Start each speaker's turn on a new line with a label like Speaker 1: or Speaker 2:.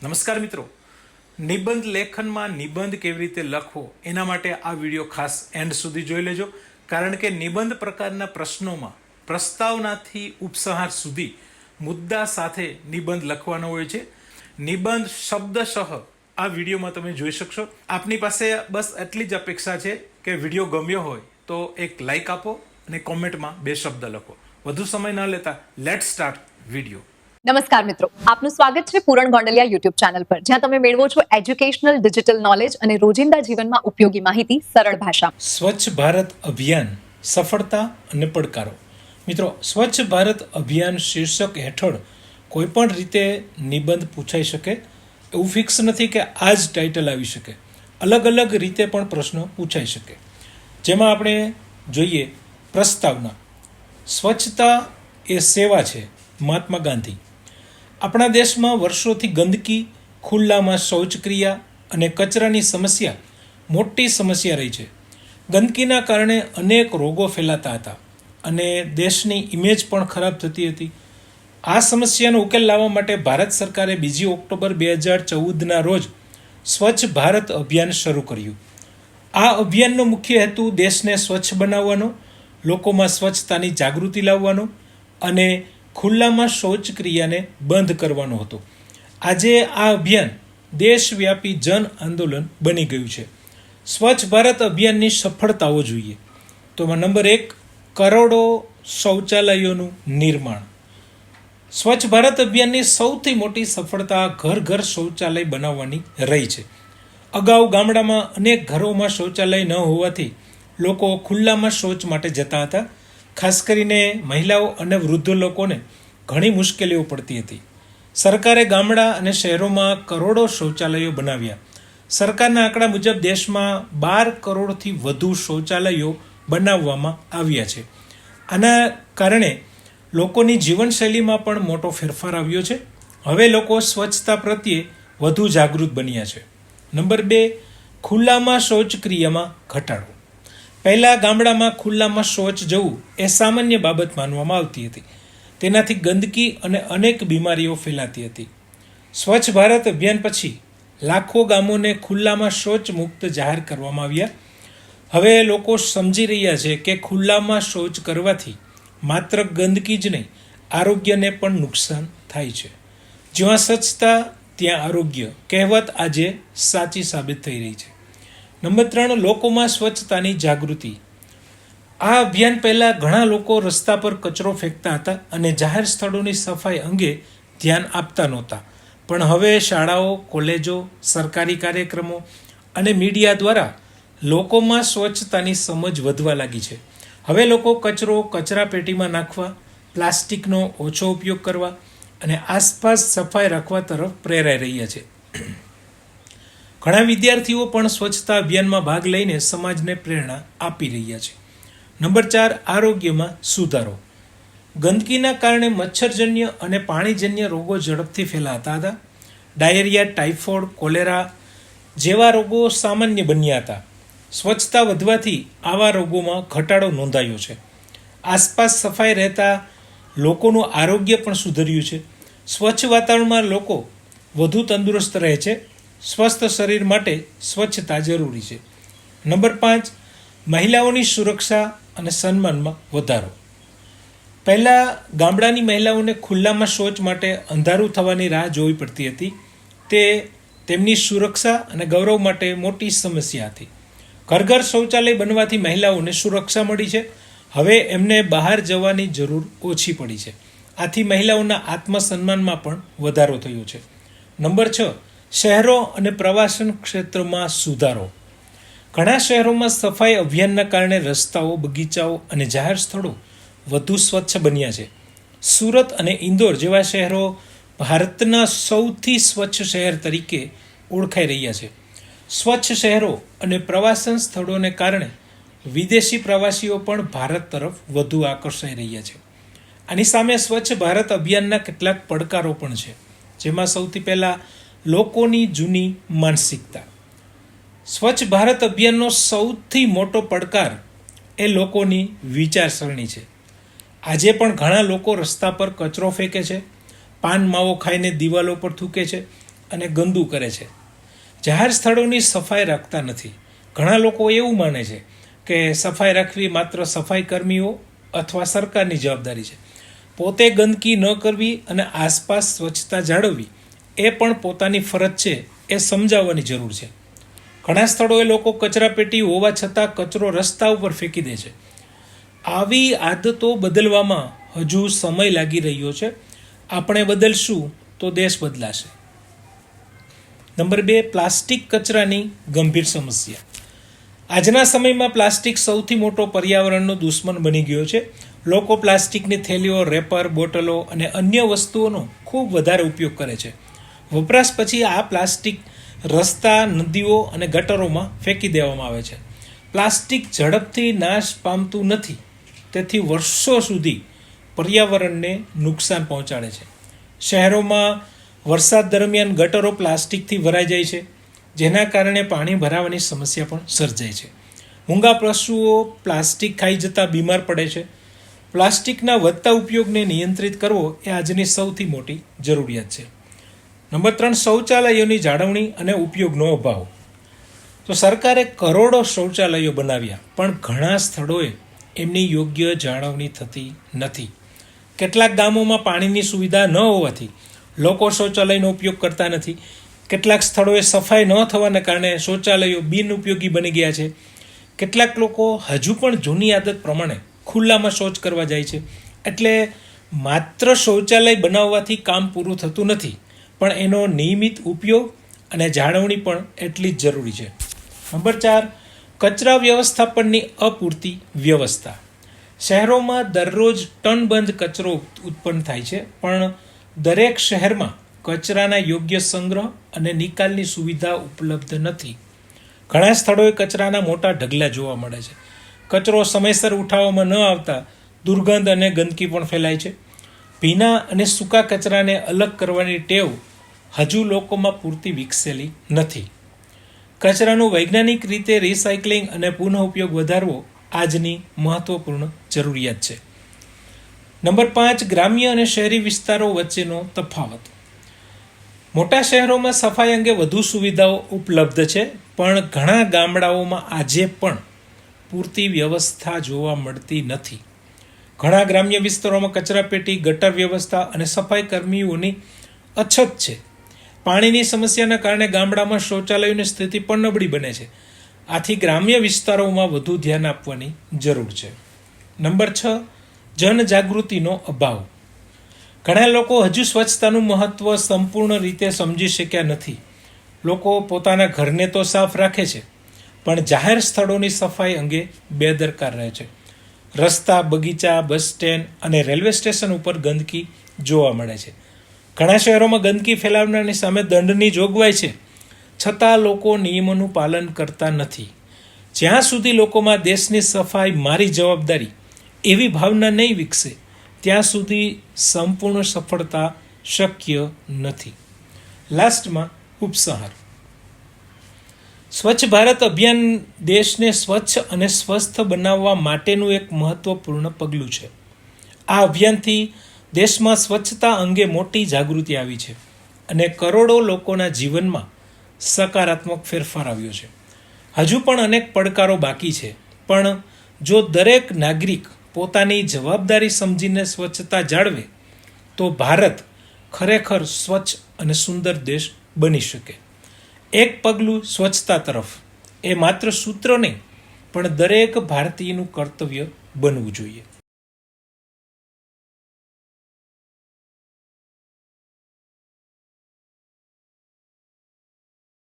Speaker 1: નમસ્કાર મિત્રો, નિબંધ લેખનમાં નિબંધ કેવી રીતે લખવો એના માટે આ વિડીયો ખાસ એન્ડ સુધી જોઈ લેજો. કારણ કે નિબંધ પ્રકારના પ્રશ્નોમાં પ્રસ્તાવનાથી ઉપસંહાર સુધી મુદ્દા સાથે નિબંધ લખવાનો હોય છે. નિબંધ શબ્દશઃ આ વિડીયોમાં તમે જોઈ શકશો. આપની પાસે બસ એટલી જ અપેક્ષા છે કે વિડીયો ગમ્યો હોય તો એક લાઈક આપો અને કોમેન્ટમાં 2 શબ્દ લખો. વધુ સમય ન લેતા લેટ્સ સ્ટાર્ટ વિડીયો.
Speaker 2: નમસ્કાર મિત્રો, આપનું સ્વાગત છે પૂરણ ગોંડલિયા યુટ્યુબ ચેનલ પર, જ્યાં તમે મેળવો છો એજ્યુકેશનલ ડિજિટલ નોલેજ અને રોજિંદા જીવનમાં ઉપયોગી માહિતી સરળ ભાષામાં.
Speaker 1: સ્વચ્છ ભારત અભિયાન સફળતા અને પડકારો. મિત્રો, સ્વચ્છ ભારત અભિયાન શીર્ષક હેઠળ કોઈ પણ રીતે નિબંધ પૂછાઈ શકે એવું ફિક્સ નથી કે આ જ ટાઇટલ આવી શકે. અલગ અલગ રીતે પણ પ્રશ્નો પૂછાઈ શકે. જેમાં આપણે જોઈએ પ્રસ્તાવના. સ્વચ્છતા એ સેવા છે. મહાત્મા ગાંધી. આપણા દેશમાં વર્ષોથી ગંદકી, ખુલ્લામાં શૌચક્રિયા અને કચરાની સમસ્યા મોટી સમસ્યા રહી છે. ગંદકીના કારણે અનેક રોગો ફેલાતા હતા અને દેશની ઇમેજ પણ ખરાબ થતી હતી. આ સમસ્યાનો ઉકેલ લાવવા માટે ભારત સરકારે 2 ઓક્ટોબર 2014ના રોજ સ્વચ્છ ભારત અભિયાન શરૂ કર્યું. આ અભિયાનનો મુખ્ય હેતુ દેશને સ્વચ્છ બનાવવાનો, લોકોમાં સ્વચ્છતાની જાગૃતિ લાવવાનો અને ખુલ્લામાં શૌચક્રિયાને બંધ કરવાનો હતો. આજે આ અભિયાન દેશવ્યાપી જન આંદોલન બની ગયું છે. સ્વચ્છ ભારત અભિયાનની સફળતાઓ જોઈએ તો નંબર 1, કરોડો શૌચાલયોનું નિર્માણ. સ્વચ્છ ભારત અભિયાનની સૌથી મોટી સફળતા ઘર ઘર શૌચાલય બનાવવાની રહી છે. અગાઉ ગામડામાં અનેક ઘરોમાં શૌચાલય ન હોવાથી લોકો ખુલ્લામાં શૌચ માટે જતા હતા. ખાસ કરીને મહિલાઓ અને વૃદ્ધ લોકોને ઘણી મુશ્કેલીઓ પડતી હતી. સરકારે ગામડા અને શહેરોમાં કરોડો શૌચાલયો બનાવ્યા. સરકારના આંકડા મુજબ દેશમાં 12 કરોડથી વધુ શૌચાલયો બનાવવામાં આવ્યા છે. આના કારણે લોકોની જીવનશૈલીમાં પણ મોટો ફેરફાર આવ્યો છે. હવે લોકો સ્વચ્છતા પ્રત્યે વધુ જાગૃત બન્યા છે. નંબર 2, ખુલ્લામાં શૌચક્રિયામાં ઘટાડો. પહેલાં ગામડામાં ખુલ્લામાં શૌચ જવું એ સામાન્ય બાબત માનવામાં આવતી હતી. તેનાથી ગંદકી અને અનેક બીમારીઓ ફેલાતી હતી. સ્વચ્છ ભારત અભિયાન પછી લાખો ગામોને ખુલ્લામાં શૌચ મુક્ત જાહેર કરવામાં આવ્યા. હવે લોકો સમજી રહ્યા છે કે ખુલ્લામાં શૌચ કરવાથી માત્ર ગંદકી જ નહીં, આરોગ્યને પણ નુકસાન થાય છે. જ્યાં સ્વચ્છતા ત્યાં આરોગ્ય કહેવત આજે સાચી સાબિત થઈ રહી છે. નંબર 3, લોકોમાં સ્વચ્છતાની જાગૃતિ. આ અભિયાન પહેલાં ઘણા લોકો રસ્તા પર કચરો ફેંકતા હતા અને જાહેર સ્થળોની સફાઈ અંગે ધ્યાન આપતા નહોતા. પણ હવે શાળાઓ, કોલેજો, સરકારી કાર્યક્રમો અને મીડિયા દ્વારા લોકોમાં સ્વચ્છતાની સમજ વધવા લાગી છે. હવે લોકો કચરો કચરાપેટીમાં નાખવા, પ્લાસ્ટિકનો ઓછો ઉપયોગ કરવા અને આસપાસ સફાઈ રાખવા તરફ પ્રેરાઈ રહ્યા છે. ઘણા વિદ્યાર્થીઓ પણ સ્વચ્છતા અભિયાનમાં ભાગ લઈને સમાજને પ્રેરણા આપી રહ્યા છે. નંબર 4, આરોગ્યમાં સુધારો. ગંદકીના કારણે મચ્છરજન્ય અને પાણીજન્ય રોગો ઝડપથી ફેલાતા હતા. ડાયેરિયા, ટાઇફોઇડ, કોલેરા જેવા રોગો સામાન્ય બન્યા હતા. સ્વચ્છતા વધવાથી આવા રોગોમાં ઘટાડો નોંધાયો છે. આસપાસ સફાઈ રહેતા લોકોનું આરોગ્ય પણ સુધર્યું છે. સ્વચ્છ વાતાવરણમાં લોકો વધુ તંદુરસ્ત રહે છે. સ્વસ્થ શરીર માટે સ્વચ્છતા જરૂરી છે. નંબર 5, મહિલાઓની સુરક્ષા અને સન્માનમાં વધારો. પહેલાં ગામડાની મહિલાઓને ખુલ્લામાં શૌચ માટે અંધારું થવાની રાહ જોવી પડતી હતી. તે તેમની સુરક્ષા અને ગૌરવ માટે મોટી સમસ્યા હતી. ઘર ઘર શૌચાલય બનવાથી મહિલાઓને સુરક્ષા મળી છે. હવે એમને બહાર જવાની જરૂર ઓછી પડી છે. આથી મહિલાઓના આત્મસન્માનમાં પણ વધારો થયો છે. નંબર 6, શહેરો અને પ્રવાસન ક્ષેત્રમાં સુધારો. ઘણા શહેરોમાં સફાઈ અભિયાનના કારણે રસ્તાઓ, બગીચાઓ અને જાહેર સ્થળો વધુ સ્વચ્છ બન્યા છે. સુરત અને ઇન્દોર જેવા શહેરો ભારતના સૌથી સ્વચ્છ શહેર તરીકે ઓળખાઈ રહ્યા છે. સ્વચ્છ શહેરો અને પ્રવાસન સ્થળોને કારણે વિદેશી પ્રવાસીઓ પણ ભારત તરફ વધુ આકર્ષાઈ રહ્યા છે. આની સામે સ્વચ્છ ભારત અભિયાનના કેટલાક પડકારો પણ છે. જેમાં સૌથી પહેલાં લોકોની જૂની માનસિકતા. સ્વચ્છ ભારત અભિયાનનો સૌથી મોટો પડકાર એ લોકોની વિચારસરણી છે. આજે પણ ઘણા લોકો રસ્તા પર કચરો ફેંકે છે, પાન માવો ખાઈને દિવાલો પર થૂકે છે અને ગંદુ કરે છે. જાહેર સ્થળોની સફાઈ રાખતા નથી. ઘણા લોકો એવું માને છે કે સફાઈ રાખવી માત્ર સફાઈ કર્મીઓ અથવા સરકારની જવાબદારી છે. પોતે ગંદકી ન કરવી અને આસપાસ સ્વચ્છતા જાળવવી એ પણ પોતાની ફરજ છે એ સમજાવવાની જરૂર છે. ઘણા સ્થળોએ લોકો કચરાપેટી હોવા છતાં કચરો રસ્તા ઉપર ફેંકી દે છે. આવી આદતો બદલવામાં હજુ સમય લાગી રહ્યો છે. આપણે બદલશું તો દેશ બદલાશે. નંબર 2, પ્લાસ્ટિક કચરાની ગંભીર સમસ્યા. આજના સમયમાં પ્લાસ્ટિક સૌથી મોટો પર્યાવરણનો દુશ્મન બની ગયો છે. લોકો પ્લાસ્ટિકની થેલીઓ, રેપર, બોટલો અને અન્ય વસ્તુઓનો ખૂબ વધારે ઉપયોગ કરે છે. વપરાશ પછી આ પ્લાસ્ટિક રસ્તા, નદીઓ અને ગટરોમાં ફેંકી દેવામાં આવે છે. પ્લાસ્ટિક ઝડપથી નાશ પામતું નથી, તેથી વર્ષો સુધી પર્યાવરણને નુકસાન પહોંચાડે છે. શહેરોમાં વરસાદ દરમિયાન ગટરો પ્લાસ્ટિકથી ભરાઈ જાય છે, જેના કારણે પાણી ભરાવાની સમસ્યા પણ સર્જાય છે. મૂંગા પશુઓ પ્લાસ્ટિક ખાઈ જતાં બીમાર પડે છે. પ્લાસ્ટિકના વધતા ઉપયોગને નિયંત્રિત કરવો એ આજની સૌથી મોટી જરૂરિયાત છે. નંબર 3, શૌચાલયોની જાળવણી અને ઉપયોગનો અભાવ. તો સરકારે કરોડો શૌચાલયો બનાવ્યા, પણ ઘણા સ્થળોએ એમની યોગ્ય જાળવણી થતી નથી. કેટલાક ગામોમાં પાણીની સુવિધા ન હોવાથી લોકો શૌચાલયનો ઉપયોગ કરતા નથી. કેટલાક સ્થળોએ સફાઈ ન થવાના કારણે શૌચાલયો બિનઉપયોગી બની ગયા છે. કેટલાક લોકો હજુ પણ જૂની આદત પ્રમાણે ખુલ્લામાં શૌચ કરવા જાય છે. એટલે માત્ર શૌચાલય બનાવવાથી કામ પૂરું થતું નથી, પણ એનો નિયમિત ઉપયોગ અને જાળવણી પણ એટલી જ જરૂરી છે. નંબર 4, કચરા વ્યવસ્થાપનની અપૂરતી વ્યવસ્થા. શહેરોમાં દરરોજ ટનબંધ કચરો ઉત્પન્ન થાય છે, પણ દરેક શહેરમાં કચરાના યોગ્ય સંગ્રહ અને નિકાલની સુવિધા ઉપલબ્ધ નથી. ઘણા સ્થળોએ કચરાના મોટા ઢગલા જોવા મળે છે. કચરો સમયસર ઉઠાવવામાં ન આવતા દુર્ગંધ અને ગંદકી પણ ફેલાય છે. ભીના અને સૂકા કચરાને અલગ કરવાની ટેવ હજુ લોકોમાં પૂરતી વિકસેલી નથી. કચરાનું વૈજ્ઞાનિક રીતે રિસાયકલિંગ અને પુનઃઉપયોગ વધારવો આજની મહત્વપૂર્ણ જરૂરિયાત છે. નંબર 5, ગ્રામ્ય અને શહેરી વિસ્તારો વચ્ચેનો તફાવત. મોટા શહેરોમાં સફાઈ અંગે વધુ સુવિધાઓ ઉપલબ્ધ છે, પણ ઘણા ગામડાઓમાં આજે પણ પૂરતી વ્યવસ્થા જોવા મળતી નથી. ઘણા ગ્રામ્ય વિસ્તારોમાં કચરાપેટી, ગટર વ્યવસ્થા અને સફાઈ કર્મીઓની અછત છે. પાણીની સમસ્યાના કારણે ગામડામાં શૌચાલયોની સ્થિતિ પણ નબળી બને છે. આથી ગ્રામ્ય વિસ્તારોમાં વધુ ધ્યાન આપવાની જરૂર છે. નંબર 6, જનજાગૃતિનો અભાવ. ઘણા લોકો હજુ સ્વચ્છતાનું મહત્વ સંપૂર્ણ રીતે સમજી શક્યા નથી. લોકો પોતાના ઘરને તો સાફ રાખે છે, પણ જાહેર સ્થળોની સફાઈ અંગે બેદરકાર રહે છે. રસ્તા, બગીચા, બસ સ્ટેન્ડ અને રેલવે સ્ટેશન ઉપર ગંદકી જોવા મળે છે. ઘણા શહેરોમાં ગંદકી ફેલાવનારની સામે દંડની જોગવાઈ છે, છતાં લોકો નિયમોનું પાલન કરતા નથી. જ્યાં સુધી લોકોમાં દેશની સફાઈ મારી જવાબદારી એવી ભાવના નહીં વિકસે, ત્યાં સુધી સંપૂર્ણ સફળતા શક્ય નથી. લાસ્ટમાં ઉપસંહાર. સ્વચ્છ ભારત અભિયાન દેશને સ્વચ્છ અને સ્વસ્થ બનાવવા માટેનું એક મહત્વપૂર્ણ પગલું છે. આ અભિયાનથી દેશમાં સ્વચ્છતા અંગે મોટી જાગૃતિ આવી છે અને કરોડો લોકોના જીવનમાં સકારાત્મક ફેરફાર આવ્યો છે. હજુ પણ અનેક પડકારો બાકી છે, પણ જો દરેક નાગરિક પોતાની જવાબદારી સમજીને સ્વચ્છતા જાળવે તો ભારત ખરેખર સ્વચ્છ અને સુંદર દેશ બની શકે. એક પગલું સ્વચ્છતા તરફ એ માત્ર સૂત્ર નહીં, પણ દરેક ભારતીયનું કર્તવ્ય બનવું જોઈએ.